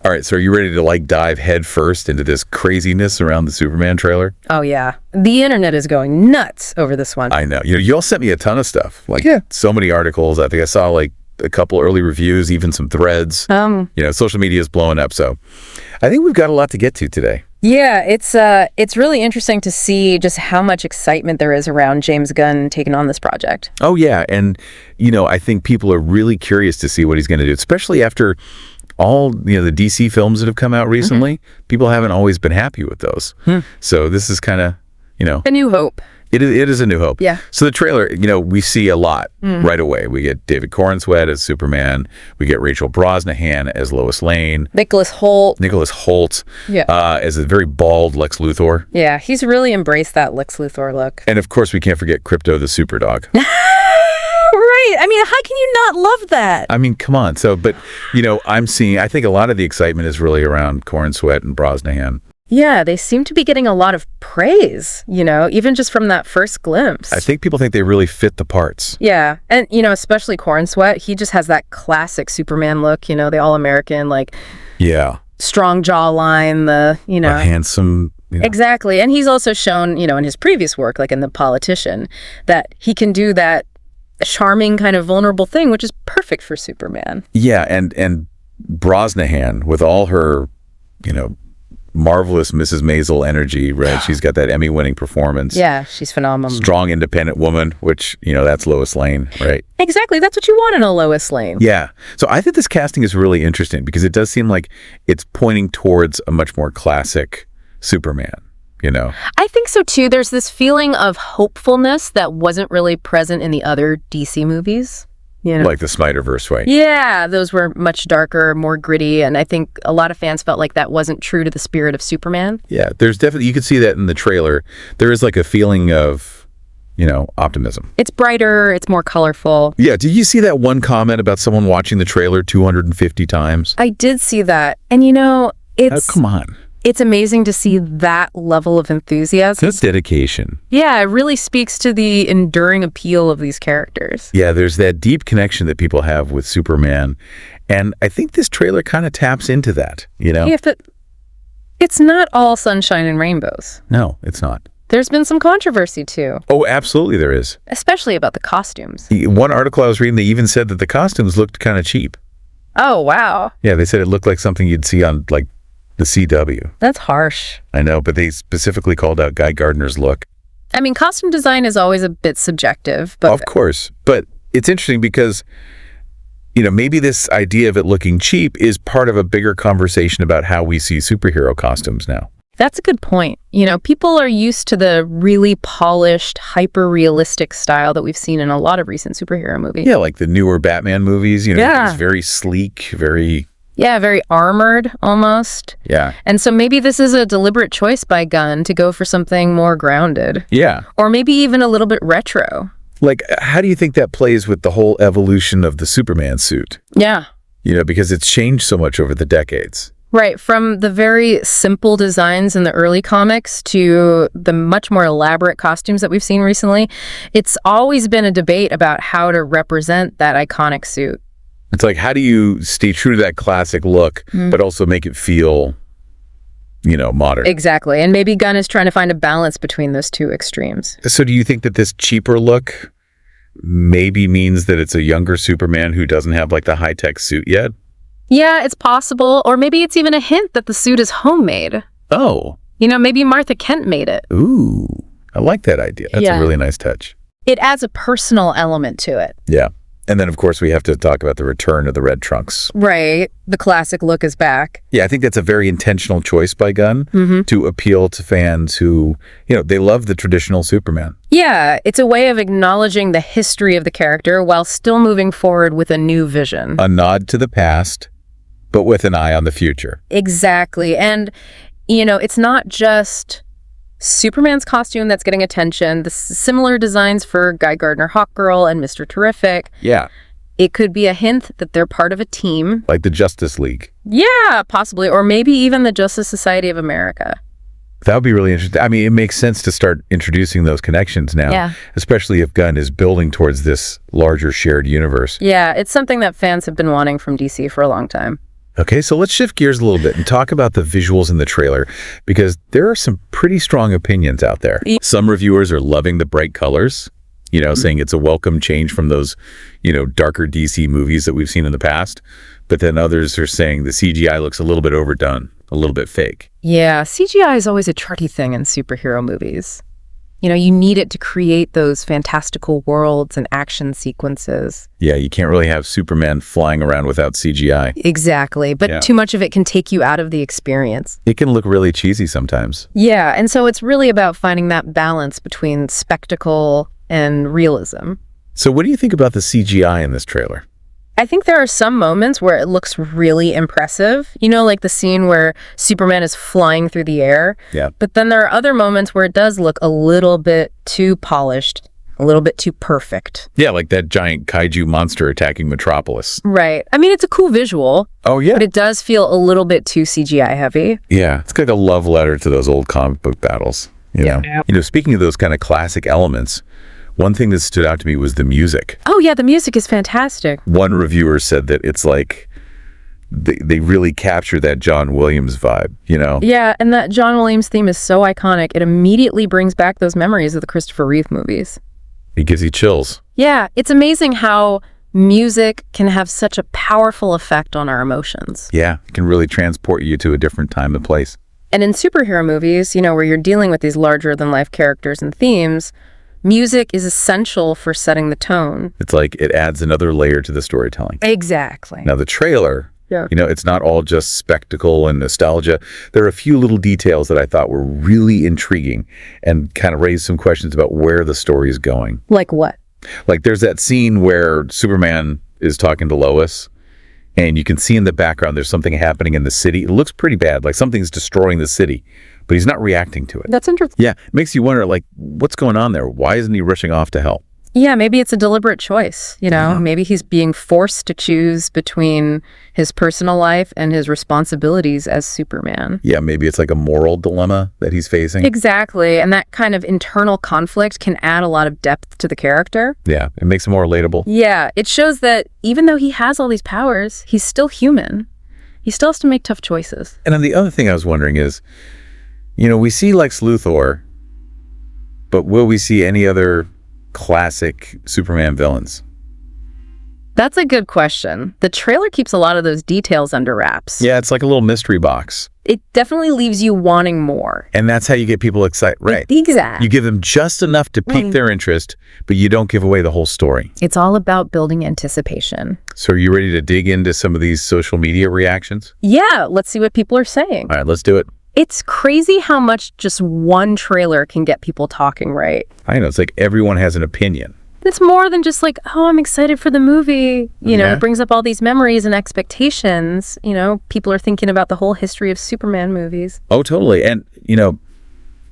All right, so are you ready to like dive head first into this craziness around the Superman trailer? Oh, yeah. The internet is going nuts over this one. I know. You all sent me a ton of stuff. Like, so many articles. I think I saw like a couple early reviews, even some threads. Social media is blowing up. So I think we've got a lot to get to today. Yeah, it's really interesting to see just how much excitement there is around James Gunn taking on this project. Oh, yeah. And, I think people are really curious to see what he's going to do, especially after all, the DC films that have come out recently. People haven't always been happy with those. So this is kind of, a new hope. It is a new hope. Yeah. So the trailer, we see a lot right away. We get David Corenswet as Superman. We get Rachel Brosnahan as Lois Lane. Nicholas Hoult. As a very bald Lex Luthor. Yeah, he's really embraced that Lex Luthor look. And of course, we can't forget Crypto the Superdog. Right. I mean, how can you not love that? I mean, come on. So, but, I think a lot of the excitement is really around Corenswet and Brosnahan. Yeah, they seem to be getting a lot of praise, even just from that first glimpse. I think people think they really fit the parts. Yeah. And, especially Corenswet, he just has that classic Superman look, the all-American, strong jawline, A handsome... Exactly. And he's also shown, in his previous work, like in The Politician, that he can do that charming kind of vulnerable thing, which is perfect for Superman. Yeah, and Brosnahan, with all her, marvelous Mrs. Maisel energy, right? She's got that Emmy-winning performance. Yeah, she's phenomenal. Strong, independent woman, which, that's Lois Lane, right? Exactly. That's what you want in a Lois Lane. Yeah. So I think this casting is really interesting because it does seem like it's pointing towards a much more classic Superman. I think so too. There's this feeling of hopefulness that wasn't really present in the other DC movies. Like the Snyderverse, right? Yeah, those were much darker, more gritty, and I think a lot of fans felt like that wasn't true to the spirit of Superman. Yeah, there's definitely, you could see that in the trailer. There is like a feeling of, optimism. It's brighter, it's more colorful. Yeah, did you see that one comment about someone watching the trailer 250 times? I did see that, and it's... Oh, come on. It's amazing to see that level of enthusiasm. That's dedication. Yeah, it really speaks to the enduring appeal of these characters. Yeah, there's that deep connection that people have with Superman. And I think this trailer kind of taps into that, Yeah, but it's not all sunshine and rainbows. No, it's not. There's been some controversy, too. Oh, absolutely there is. Especially about the costumes. One article I was reading, they even said that the costumes looked kind of cheap. Oh, wow. Yeah, they said it looked like something you'd see on, the CW. That's harsh. I know, but they specifically called out Guy Gardner's look. I mean, costume design is always a bit subjective, but... Of course. But it's interesting because, maybe this idea of it looking cheap is part of a bigger conversation about how we see superhero costumes now. That's a good point. People are used to the really polished, hyper-realistic style that we've seen in a lot of recent superhero movies. Yeah, like the newer Batman movies, it's very sleek, very... Yeah, very armored, almost. Yeah. And so maybe this is a deliberate choice by Gunn to go for something more grounded. Yeah. Or maybe even a little bit retro. Like, how do you think that plays with the whole evolution of the Superman suit? Yeah. Because it's changed so much over the decades. Right. From the very simple designs in the early comics to the much more elaborate costumes that we've seen recently, it's always been a debate about how to represent that iconic suit. It's like, how do you stay true to that classic look, but also make it feel, modern? Exactly. And maybe Gunn is trying to find a balance between those two extremes. So do you think that this cheaper look maybe means that it's a younger Superman who doesn't have, the high-tech suit yet? Yeah, it's possible. Or maybe it's even a hint that the suit is homemade. Oh. Maybe Martha Kent made it. Ooh, I like that idea. That's a really nice touch. It adds a personal element to it. Yeah. And then, of course, we have to talk about the return of the red trunks. Right. The classic look is back. Yeah, I think that's a very intentional choice by Gunn to appeal to fans who, they love the traditional Superman. Yeah, it's a way of acknowledging the history of the character while still moving forward with a new vision. A nod to the past, but with an eye on the future. Exactly. And, it's not just Superman's costume that's getting attention. The similar designs for Guy Gardner Hawkgirl and Mr. Terrific. Yeah. It could be a hint that they're part of a team. Like the Justice League. Yeah, possibly. Or maybe even the Justice Society of America. That would be really interesting. I mean, it makes sense to start introducing those connections now, especially if Gunn is building towards this larger shared universe. Yeah, it's something that fans have been wanting from DC for a long time. Okay, so let's shift gears a little bit and talk about the visuals in the trailer, because there are some pretty strong opinions out there. Some reviewers are loving the bright colors, saying it's a welcome change from those, darker DC movies that we've seen in the past. But then others are saying the CGI looks a little bit overdone, a little bit fake. Yeah, CGI is always a tricky thing in superhero movies. You need it to create those fantastical worlds and action sequences. Yeah, you can't really have Superman flying around without CGI. Exactly, but too much of it can take you out of the experience. It can look really cheesy sometimes. Yeah, and so it's really about finding that balance between spectacle and realism. So what do you think about the CGI in this trailer? I think there are some moments where it looks really impressive, like the scene where Superman is flying through the air. Yeah. But then there are other moments where it does look a little bit too polished, a little bit too perfect. Yeah, like that giant kaiju monster attacking Metropolis. Right. I mean, it's a cool visual. Oh, yeah. But it does feel a little bit too CGI heavy. Yeah, it's like a love letter to those old comic book battles. Yeah. Speaking of those kind of classic elements, one thing that stood out to me was the music. Oh, yeah, the music is fantastic. One reviewer said that it's like they really capture that John Williams vibe, Yeah, and that John Williams theme is so iconic. It immediately brings back those memories of the Christopher Reeve movies. It gives you chills. Yeah, it's amazing how music can have such a powerful effect on our emotions. Yeah, it can really transport you to a different time and place. And in superhero movies, where you're dealing with these larger-than-life characters and themes, music is essential for setting the tone. It's like it adds another layer to the storytelling. Exactly. Now, the trailer, it's not all just spectacle and nostalgia. There are a few little details that I thought were really intriguing and kind of raised some questions about where the story is going. Like what? Like there's that scene where Superman is talking to Lois, and you can see in the background there's something happening in the city. It looks pretty bad, like something's destroying the city, but he's not reacting to it. That's interesting. Yeah, it makes you wonder, like, what's going on there? Why isn't he rushing off to help? Yeah, maybe it's a deliberate choice, Maybe he's being forced to choose between his personal life and his responsibilities as Superman. Yeah, maybe it's like a moral dilemma that he's facing. Exactly, and that kind of internal conflict can add a lot of depth to the character. Yeah, it makes him more relatable. Yeah, it shows that even though he has all these powers, he's still human. He still has to make tough choices. And then the other thing I was wondering is, we see Lex Luthor, but will we see any other classic Superman villains? That's a good question. The trailer keeps a lot of those details under wraps. Yeah, it's like a little mystery box. It definitely leaves you wanting more. And that's how you get people excited, right? Exactly. You give them just enough to pique their interest, but you don't give away the whole story. It's all about building anticipation. So are you ready to dig into some of these social media reactions? Yeah, let's see what people are saying. All right, let's do it. It's crazy how much just one trailer can get people talking, right? I know, it's like everyone has an opinion. It's more than just like, oh, I'm excited for the movie. It brings up all these memories and expectations. People are thinking about the whole history of Superman movies. Oh, totally. And,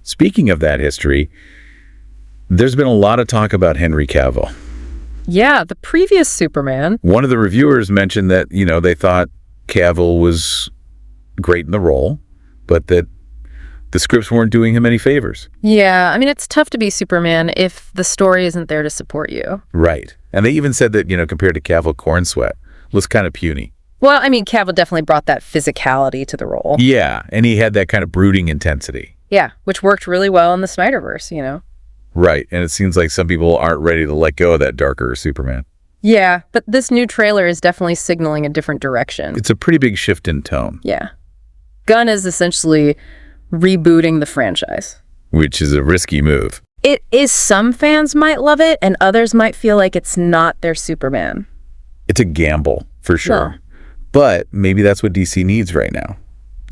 speaking of that history, there's been a lot of talk about Henry Cavill. Yeah, the previous Superman. One of the reviewers mentioned that, they thought Cavill was great in the role, but that the scripts weren't doing him any favors. Yeah, I mean, it's tough to be Superman if the story isn't there to support you. Right. And they even said that, compared to Cavill, Corn Sweat looks kind of puny. Well, I mean, Cavill definitely brought that physicality to the role. Yeah, and he had that kind of brooding intensity. Yeah, which worked really well in the Snyderverse, Right, and it seems like some people aren't ready to let go of that darker Superman. Yeah, but this new trailer is definitely signaling a different direction. It's a pretty big shift in tone. Yeah. Gunn is essentially rebooting the franchise. Which is a risky move. It is. Some fans might love it, and others might feel like it's not their Superman. It's a gamble, for sure. Yeah. But maybe that's what DC needs right now.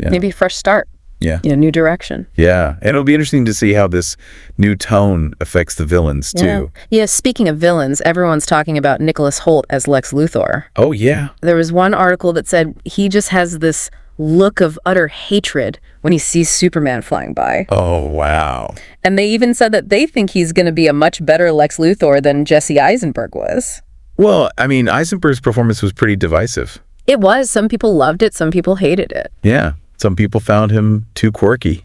Yeah. Maybe a fresh start. Yeah. New direction. Yeah. And it'll be interesting to see how this new tone affects the villains, too. Yeah, speaking of villains, everyone's talking about Nicholas Hoult as Lex Luthor. Oh, yeah. There was one article that said he just has this look of utter hatred when he sees Superman flying by. Oh, wow. And they even said that they think he's going to be a much better Lex Luthor than Jesse Eisenberg was. Well, I mean, Eisenberg's performance was pretty divisive. It was. Some people loved it. Some people hated it. Yeah. Some people found him too quirky.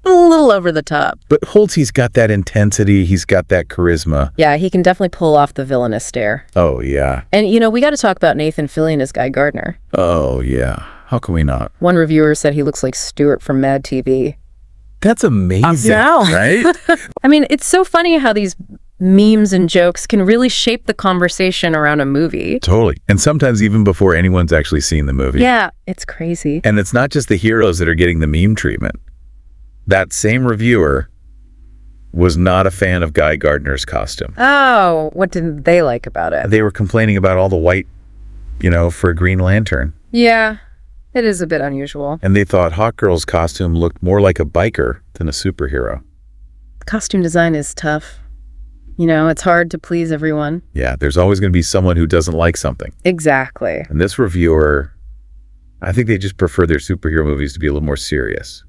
A little over the top. But Holtz, got that intensity. He's got that charisma. Yeah, he can definitely pull off the villainous stare. Oh, yeah. And, we got to talk about Nathan Fillion as Guy Gardner. Oh, yeah. How can we not? One reviewer said he looks like Stuart from Mad TV. That's amazing, right? I mean, it's so funny how these memes and jokes can really shape the conversation around a movie. Totally. And sometimes even before anyone's actually seen the movie. Yeah, it's crazy. And it's not just the heroes that are getting the meme treatment. That same reviewer was not a fan of Guy Gardner's costume. Oh, what did they like about it? They were complaining about all the white, for a Green Lantern. Yeah, it is a bit unusual. And they thought Hawkgirl's costume looked more like a biker than a superhero. Costume design is tough. It's hard to please everyone. Yeah, there's always going to be someone who doesn't like something. Exactly. And this reviewer, I think they just prefer their superhero movies to be a little more serious,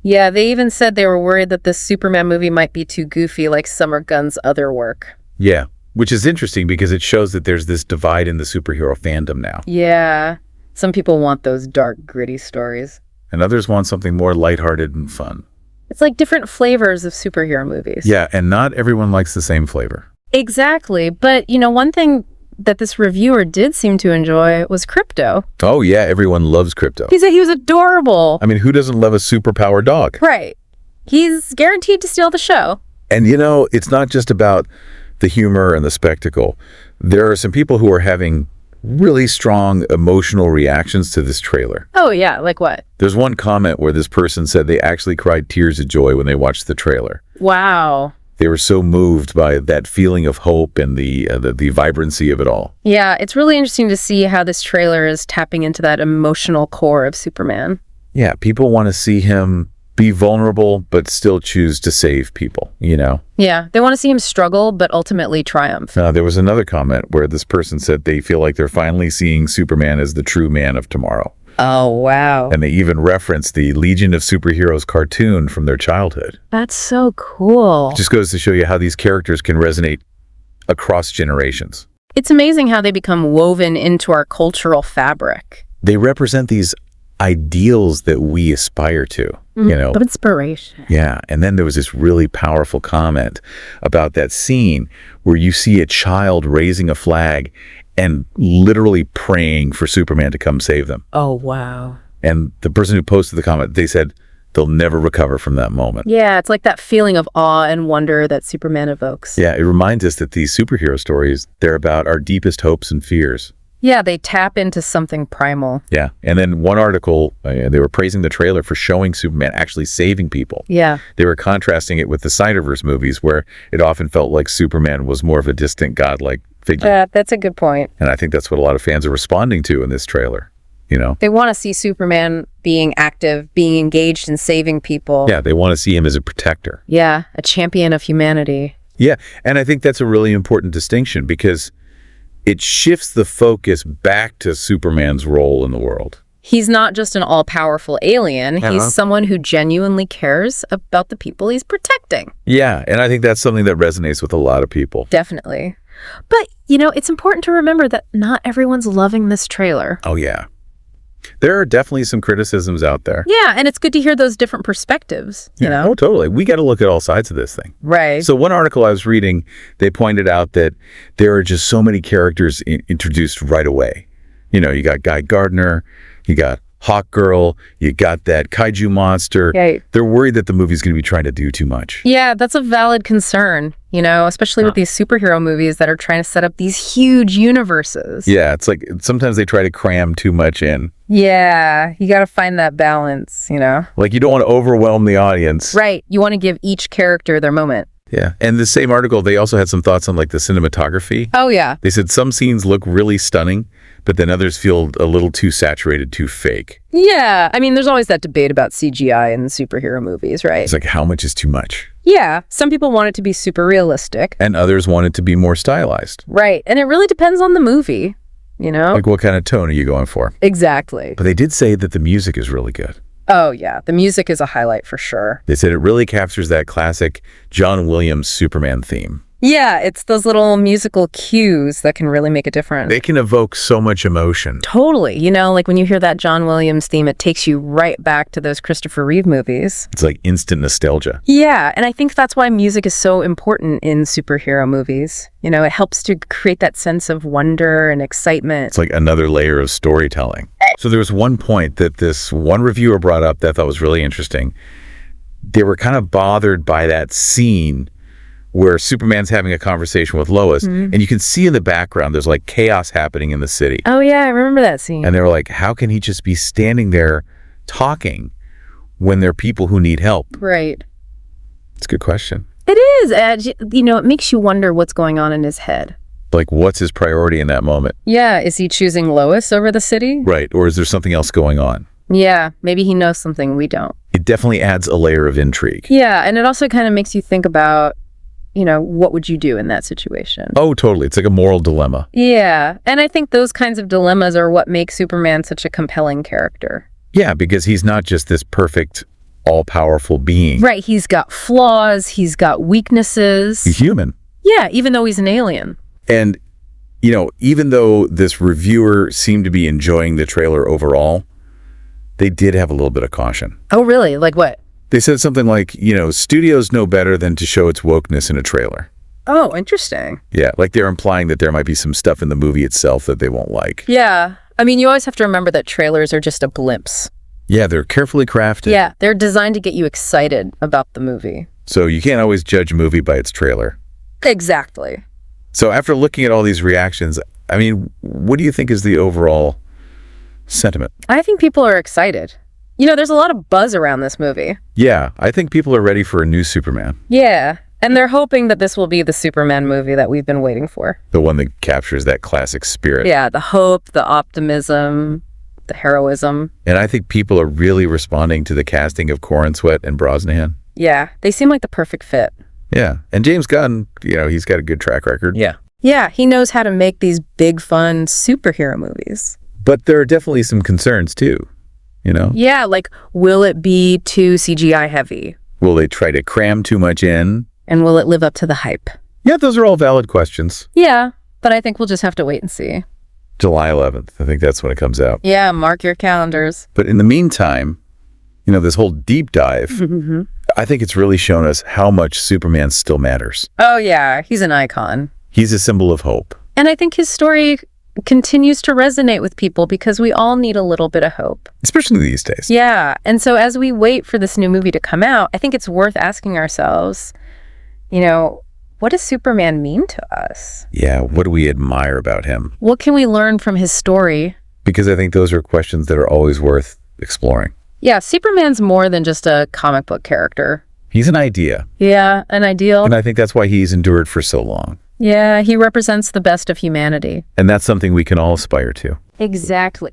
Yeah, they even said they were worried that this Superman movie might be too goofy like Summer Gunn's other work. Yeah, which is interesting because it shows that there's this divide in the superhero fandom now. Yeah, some people want those dark, gritty stories. And others want something more lighthearted and fun. It's like different flavors of superhero movies. Yeah, and not everyone likes the same flavor. Exactly. But, one thing that this reviewer did seem to enjoy was Crypto. Oh, yeah, everyone loves Crypto. He said he was adorable. I mean, who doesn't love a superpower dog? Right. He's guaranteed to steal the show. And, it's not just about the humor and the spectacle. There are some people who are having really strong emotional reactions to this trailer. Oh, yeah. Like what? There's one comment where this person said they actually cried tears of joy when they watched the trailer. Wow. They were so moved by that feeling of hope and the vibrancy of it all. Yeah, it's really interesting to see how this trailer is tapping into that emotional core of Superman. Yeah, people want to see him be vulnerable, but still choose to save people, Yeah, they want to see him struggle, but ultimately triumph. There was another comment where this person said they feel like they're finally seeing Superman as the true man of tomorrow. Oh, wow. And they even referenced the Legion of Superheroes cartoon from their childhood. That's so cool. It just goes to show you how these characters can resonate across generations. It's amazing how they become woven into our cultural fabric. They represent these ideals that we aspire to, Of inspiration. Yeah, and then there was this really powerful comment about that scene where you see a child raising a flag and literally praying for Superman to come save them. Oh, wow. And the person who posted the comment, they said they'll never recover from that moment. Yeah, it's like that feeling of awe and wonder that Superman evokes. Yeah, it reminds us that these superhero stories, they're about our deepest hopes and fears. Yeah, they tap into something primal. Yeah, and then one article, they were praising the trailer for showing Superman actually saving people. Yeah. They were contrasting it with the Snyderverse movies where it often felt like Superman was more of a distant godlike figure. Yeah, that's a good point. And I think that's what a lot of fans are responding to in this trailer, They want to see Superman being active, being engaged in saving people. Yeah, they want to see him as a protector. Yeah, a champion of humanity. Yeah, and I think that's a really important distinction because it shifts the focus back to Superman's role in the world. He's not just an all-powerful alien. Uh-huh. He's someone who genuinely cares about the people he's protecting. Yeah, and I think that's something that resonates with a lot of people. Definitely. But, it's important to remember that not everyone's loving this trailer. Oh, yeah. There are definitely some criticisms out there. Yeah, and it's good to hear those different perspectives, you know? Oh, totally. We got to look at all sides of this thing. Right. So one article I was reading, they pointed out that there are just so many characters introduced right away. You got Guy Gardner, you got Hawkgirl, you got that kaiju monster. Right. They're worried that the movie's going to be trying to do too much. Yeah, that's a valid concern, especially with these superhero movies that are trying to set up these huge universes. Yeah, it's like sometimes they try to cram too much in. Yeah, you got to find that balance, Like you don't want to overwhelm the audience. Right. You want to give each character their moment. Yeah. And the same article, they also had some thoughts on like the cinematography. Oh, yeah. They said some scenes look really stunning, but then others feel a little too saturated, too fake. Yeah. I mean, there's always that debate about CGI in superhero movies, right? It's like, how much is too much? Yeah. Some people want it to be super realistic. And others want it to be more stylized. Right. And it really depends on the movie, Like what kind of tone are you going for? Exactly. But they did say that the music is really good. Oh, yeah. The music is a highlight for sure. They said it really captures that classic John Williams Superman theme. Yeah, it's those little musical cues that can really make a difference. They can evoke so much emotion. Totally. You know, like when you hear that John Williams theme, it takes you right back to those Christopher Reeve movies. It's like instant nostalgia. Yeah, and I think that's why music is so important in superhero movies. You know, it helps to create that sense of wonder and excitement. It's like another layer of storytelling. So there was one point that this one reviewer brought up that I thought was really interesting. They were kind of bothered by that scene where Superman's having a conversation with Lois, and you can see in the background there's like chaos happening in the city. Oh, yeah, I remember that scene. And they were like, how can he just be standing there talking when there are people who need help? Right. It's a good question. It is. You know, it makes you wonder what's going on in his head. Like, what's his priority in that moment? Yeah, is he choosing Lois over the city? Right, or is there something else going on? Yeah, maybe he knows something we don't. It definitely adds a layer of intrigue. Yeah, and it also kind of makes you think about, you know, what would you do in that situation? Oh, totally. It's like a moral dilemma. Yeah, and I think those kinds of dilemmas are what make Superman such a compelling character. Yeah, because he's not just this perfect, all-powerful being. Right, he's got flaws, he's got weaknesses. He's human. Yeah, even though he's an alien. And, you know, even though this reviewer seemed to be enjoying the trailer overall, they did have a little bit of caution. Oh, really? Like what? They said something like, you know, studios know better than to show its wokeness in a trailer. Oh, interesting. Yeah, like they're implying that there might be some stuff in the movie itself that they won't like. Yeah. I mean, you always have to remember that trailers are just a glimpse. Yeah, they're carefully crafted. Yeah, they're designed to get you excited about the movie. So you can't always judge a movie by its trailer. Exactly. So after looking at all these reactions, I mean, what do you think is the overall sentiment? I think people are excited. You know, there's a lot of buzz around this movie. Yeah, I think people are ready for a new Superman. Yeah, and they're hoping that this will be the Superman movie that we've been waiting for. The one that captures that classic spirit. Yeah, the hope, the optimism, the heroism. And I think people are really responding to the casting of Corrin Sweat and Brosnahan. Yeah, they seem like the perfect fit. Yeah, and James Gunn, you know, he's got a good track record. Yeah. Yeah, he knows how to make these big, fun superhero movies. But there are definitely some concerns too, you know? Yeah, like, will it be too CGI heavy? Will they try to cram too much in? And will it live up to the hype? Yeah, those are all valid questions. Yeah, but I think we'll just have to wait and see. July 11th, I think that's when it comes out. Yeah, mark your calendars. But in the meantime, you know, this whole deep dive, I think it's really shown us how much Superman still matters. Oh, yeah, he's an icon. He's a symbol of hope. And I think his story continues to resonate with people because we all need a little bit of hope. Especially these days. Yeah, and so as we wait for this new movie to come out, I think it's worth asking ourselves, you know, what does Superman mean to us? Yeah, what do we admire about him? What can we learn from his story? Because I think those are questions that are always worth exploring. Yeah, Superman's more than just a comic book character. He's an idea. Yeah, an ideal. And I think that's why he's endured for so long. Yeah, he represents the best of humanity. And that's something we can all aspire to. Exactly.